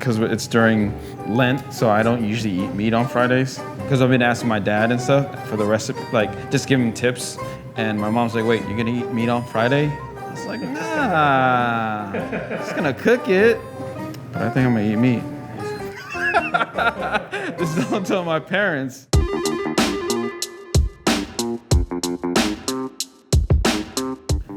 because it's during Lent, so I don't usually eat meat on Fridays. Because I've been asking my dad and stuff for the recipe, like just giving him tips. And my mom's like, wait, you're gonna eat meat on Friday? I was like, nah, just gonna cook it. But I think I'm gonna eat meat. Just don't tell my parents.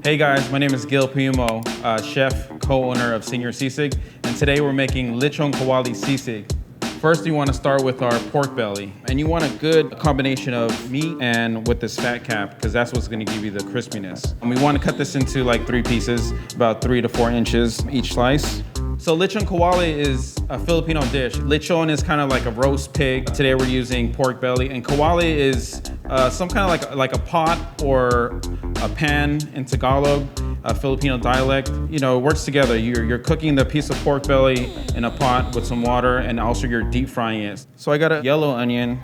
Hey guys, my name is Gil Payumo, chef, co-owner of Señor Sisig, and today we're making Lechon Kawali Sisig. First, you want to start with our pork belly, and you want a good combination of meat and with this fat cap, because that's what's going to give you the crispiness. And we want to cut this into like 3 pieces, about 3 to 4 inches each slice. So Lechon Kawali is a Filipino dish. Lechon is kind of like a roast pig. Today we're using pork belly, and Kawali is some kind of like a pot or a pan in Tagalog, a Filipino dialect. You know, it works together. You're cooking the piece of pork belly in a pot with some water, and also you're deep frying it. So I got a yellow onion,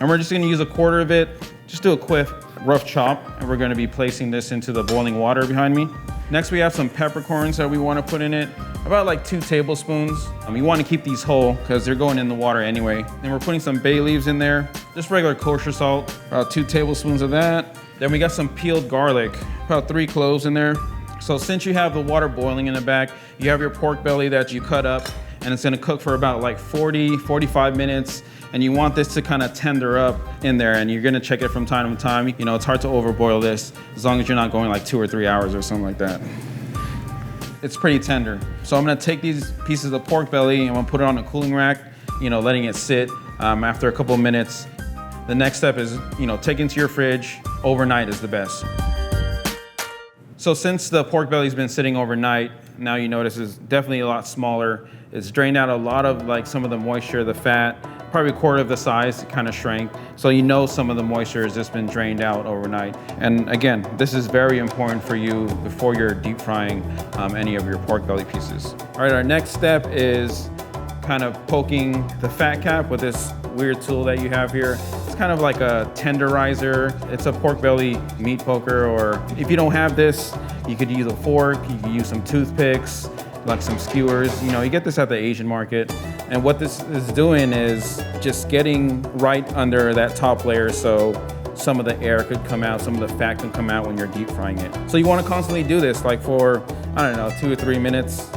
and we're just gonna use a quarter of it. Just do a quick rough chop, and we're gonna be placing this into the boiling water behind me. Next, we have some peppercorns that we want to put in it, about like 2 tablespoons. You want to keep these whole because they're going in the water anyway. Then we're putting some bay leaves in there, just regular kosher salt, about 2 tablespoons of that. Then we got some peeled garlic, about 3 cloves in there. So since you have the water boiling in the back, you have your pork belly that you cut up, and it's gonna cook for about like 45 minutes. And you want this to kind of tender up in there, and you're gonna check it from time to time. You know, it's hard to overboil this as long as you're not going like 2 or 3 hours or something like that. It's pretty tender. So I'm gonna take these pieces of pork belly and I'm gonna put it on a cooling rack, you know, letting it sit after a couple of minutes. The next step is, you know, take it to your fridge. Overnight is the best. So since the pork belly's been sitting overnight, now you notice it's definitely a lot smaller. It's drained out a lot of like some of the moisture, the fat, probably a quarter of the size, it kind of shrank. So you know some of the moisture has just been drained out overnight. And again, this is very important for you before you're deep frying any of your pork belly pieces. All right, our next step is kind of poking the fat cap with this weird tool that you have here. It's kind of like a tenderizer. It's a pork belly meat poker, or if you don't have this, you could use a fork, you could use some toothpicks, like some skewers. You know, you get this at the Asian market. And what this is doing is just getting right under that top layer so some of the air could come out, some of the fat can come out when you're deep frying it. So you want to constantly do this like for, I don't know, 2 or 3 minutes.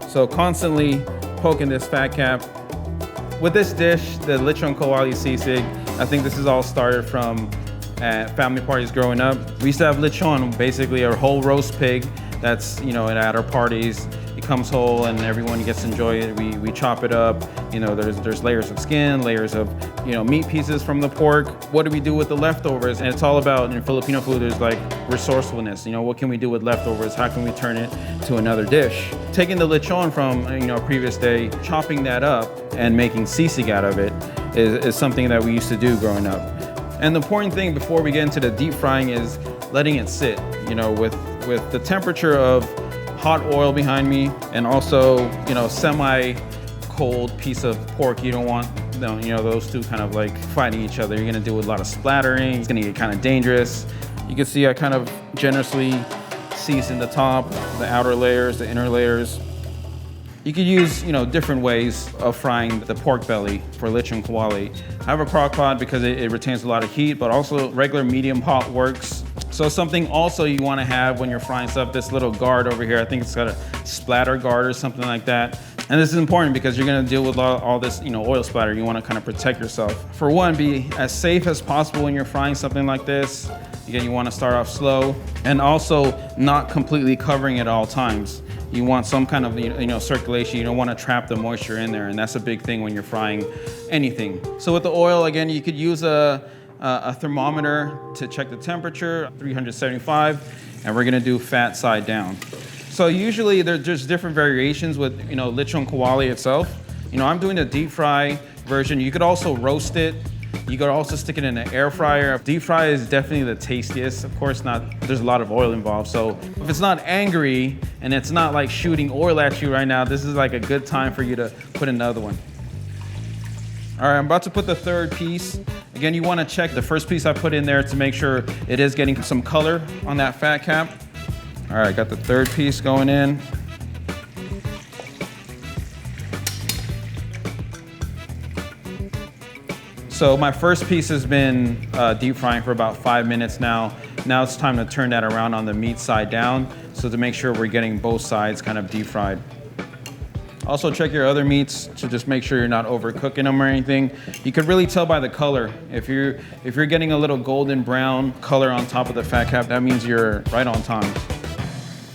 So constantly poking this fat cap. With this dish, the Lechon Kawali Sisig, I think this is all started from at family parties growing up. We used to have lechon, basically a whole roast pig that's, you know, at our parties. It comes whole and everyone gets to enjoy it. We chop it up. You know, there's layers of skin, layers of, you know, meat pieces from the pork. What do we do with the leftovers? And it's all about, in Filipino food, there's like resourcefulness. You know, what can we do with leftovers? How can we turn it to another dish? Taking the lechon from, you know, a previous day, chopping that up and making sisig out of it is something that we used to do growing up. And the important thing before we get into the deep frying is letting it sit, you know, with the temperature of hot oil behind me, and also, you know, semi-cold piece of pork. You don't want, you know, those two kind of like fighting each other. You're gonna do a lot of splattering. It's gonna get kind of dangerous. You can see I kind of generously season the top, the outer layers, the inner layers. You could use, you know, different ways of frying the pork belly for Lechon Kawali. I have a crock pot because it retains a lot of heat, but also regular medium hot works. So something also you want to have when you're frying stuff, this little guard over here, I think it's got a splatter guard or something like that. And this is important because you're going to deal with all this, you know, oil splatter. You want to kind of protect yourself. For one, be as safe as possible when you're frying something like this. Again, you want to start off slow and also not completely covering it at all times. You want some kind of, you know, circulation. You don't want to trap the moisture in there, and that's a big thing when you're frying anything. So with the oil, again, you could use a thermometer to check the temperature, 375, and we're gonna do fat side down. So usually there's different variations with, you know, Lechon Kawali itself. You know, I'm doing a deep fry version. You could also roast it. You could also stick it in an air fryer. Deep fry is definitely the tastiest. Of course there's a lot of oil involved. So if it's not angry and it's not like shooting oil at you right now, this is like a good time for you to put another one. All right, I'm about to put the third piece. Again, you want to check the first piece I put in there to make sure it is getting some color on that fat cap. All right, got the third piece going in. So my first piece has been deep frying for about 5 minutes now. Now it's time to turn that around on the meat side down, so to make sure we're getting both sides kind of deep fried. Also check your other meats to just make sure you're not overcooking them or anything. You could really tell by the color. If you're getting a little golden brown color on top of the fat cap, that means you're right on time.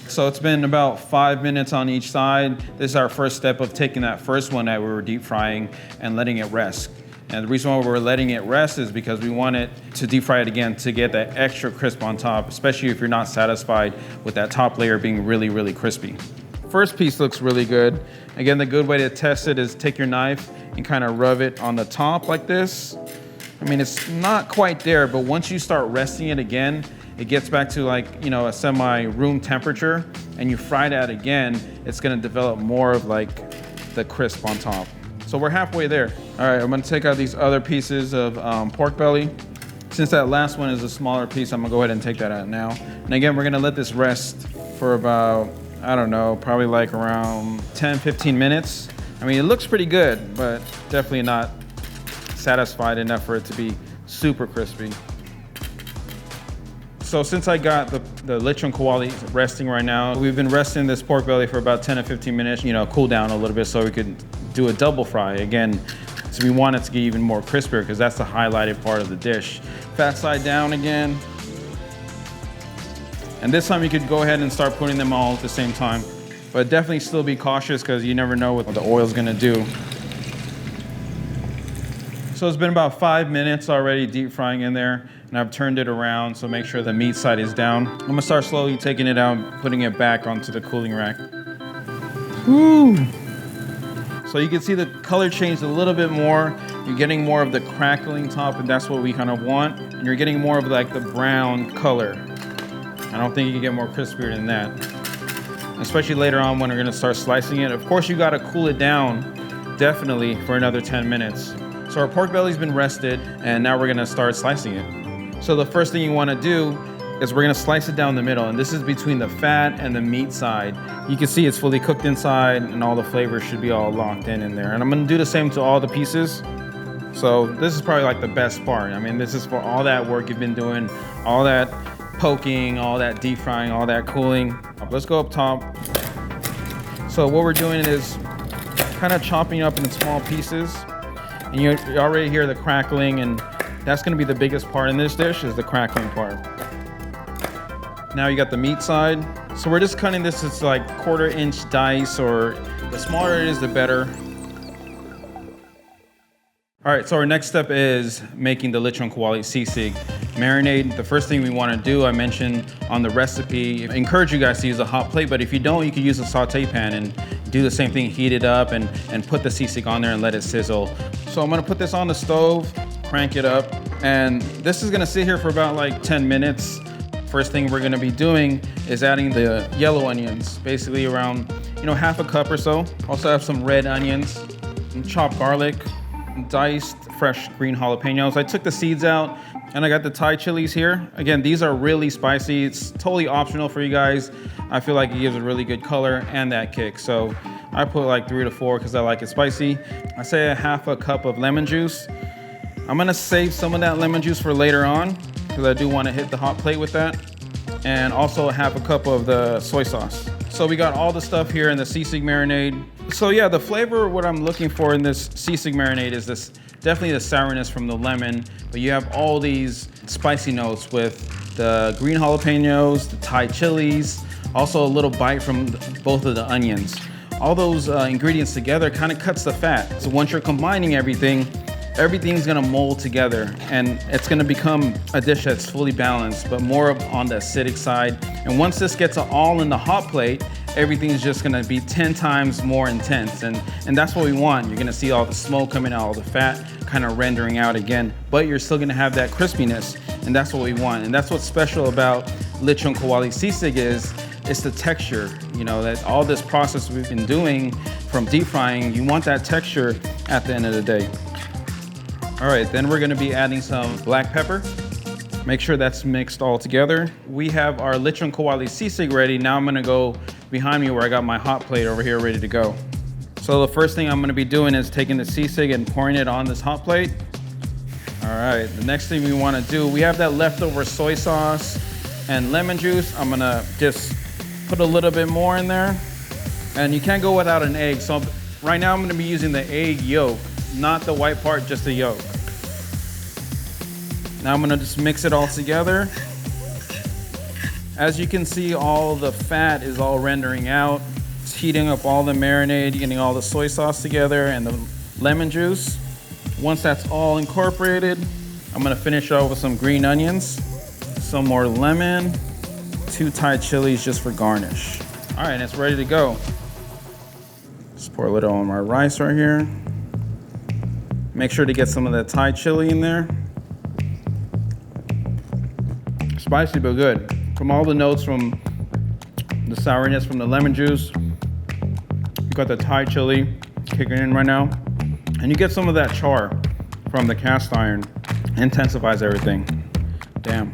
So it's been about 5 minutes on each side. This is our first step of taking that first one that we were deep frying and letting it rest. And the reason why we're letting it rest is because we want it to deep fry it again to get that extra crisp on top, especially if you're not satisfied with that top layer being really, really crispy. First piece looks really good. Again, the good way to test it is take your knife and kind of rub it on the top like this. I mean, it's not quite there, but once you start resting it again, it gets back to like, you know, a semi-room temperature, and you fry that again, it's gonna develop more of like the crisp on top. So we're halfway there. All right, I'm gonna take out these other pieces of pork belly. Since that last one is a smaller piece, I'm gonna go ahead and take that out now. And again, we're gonna let this rest for about, I don't know, probably like around 10, 15 minutes. I mean, it looks pretty good, but definitely not satisfied enough for it to be super crispy. So since I got the Lechon Kawali resting right now, we've been resting this pork belly for about 10 to 15 minutes, you know, cool down a little bit so we could do a double fry. Again, so we want it to get even more crispier because that's the highlighted part of the dish. Fat side down again. And this time you could go ahead and start putting them all at the same time. But definitely still be cautious because you never know what the oil's gonna do. So it's been about 5 minutes already deep frying in there, and I've turned it around, so make sure the meat side is down. I'm gonna start slowly taking it out and putting it back onto the cooling rack. Woo! So you can see the color changed a little bit more. You're getting more of the crackling top, and that's what we kind of want. And you're getting more of like the brown color. I don't think you can get more crispier than that. Especially later on when we're gonna start slicing it. Of course, you gotta cool it down, definitely, for another 10 minutes. So our pork belly's been rested, and now we're gonna start slicing it. So the first thing you wanna do is we're gonna slice it down the middle, and this is between the fat and the meat side. You can see it's fully cooked inside, and all the flavors should be all locked in there. And I'm gonna do the same to all the pieces. So this is probably like the best part. I mean, this is for all that work you've been doing, all that poking, all that deep frying, all that cooling. Let's go up top. So what we're doing is kind of chopping up in small pieces. And you already hear the crackling, and that's gonna be the biggest part in this dish, is the crackling part. Now you got the meat side. So we're just cutting this as like 1/4 inch dice, or the smaller it is, the better. All right, so our next step is making the Lechon Kawali Sisig marinade. The first thing we wanna do, I mentioned on the recipe, I encourage you guys to use a hot plate, but if you don't, you can use a saute pan and do the same thing, heat it up and put the sisig on there and let it sizzle. So I'm gonna put this on the stove, crank it up, and this is gonna sit here for about like 10 minutes. First thing we're gonna be doing is adding the yellow onions, basically around, you know, 1/2 cup or so. Also have some red onions, and chopped garlic, diced fresh green jalapenos. I took the seeds out, and I got the Thai chilies here. Again, these are really spicy. It's totally optional for you guys. I feel like it gives a really good color and that kick. So I put like 3 to 4 because I like it spicy. I say 1/2 cup of lemon juice. I'm gonna save some of that lemon juice for later on because I do want to hit the hot plate with that. And also 1/2 cup of the soy sauce. So we got all the stuff here in the sisig marinade. So yeah, the flavor, what I'm looking for in this sisig marinade is this, definitely the sourness from the lemon, but you have all these spicy notes with the green jalapenos, the Thai chilies, also a little bite from both of the onions. All those ingredients together kind of cuts the fat. So once you're combining everything, everything's gonna mold together, and it's gonna become a dish that's fully balanced, but more on the acidic side. And once this gets all in the hot plate, everything's just gonna be 10 times more intense. And that's what we want. You're gonna see all the smoke coming out, all the fat kind of rendering out again, but you're still gonna have that crispiness, and that's what we want. And that's what's special about Lechon Kawali Sisig is, it's the texture. You know, that all this process we've been doing from deep frying, you want that texture at the end of the day. All right, then we're gonna be adding some black pepper. Make sure that's mixed all together. We have our Lechon Kawali Sisig ready. Now I'm gonna go behind me where I got my hot plate over here ready to go. So the first thing I'm gonna be doing is taking the sisig and pouring it on this hot plate. All right, the next thing we want to do, we have that leftover soy sauce and lemon juice. I'm gonna just put a little bit more in there. And you can't go without an egg. So right now I'm gonna be using the egg yolk, not the white part, just the yolk. Now I'm gonna just mix it all together. As you can see, all the fat is all rendering out. It's heating up all the marinade, getting all the soy sauce together and the lemon juice. Once that's all incorporated, I'm gonna finish off with some green onions, some more lemon, 2 Thai chilies just for garnish. All right, it's ready to go. Just pour a little on my rice right here. Make sure to get some of that Thai chili in there. Spicy but good. From all the notes from the sourness from the lemon juice, you got the Thai chili kicking in right now. And you get some of that char from the cast iron. Intensifies everything. Damn.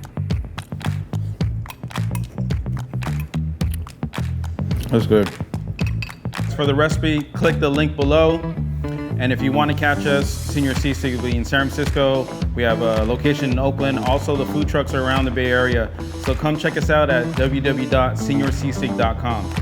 That's good. For the recipe, click the link below. And if you want to catch us, Señor Sisig will be in San Francisco. We have a location in Oakland. Also, the food trucks are around the Bay Area. So come check us out at www.seniorsisig.com.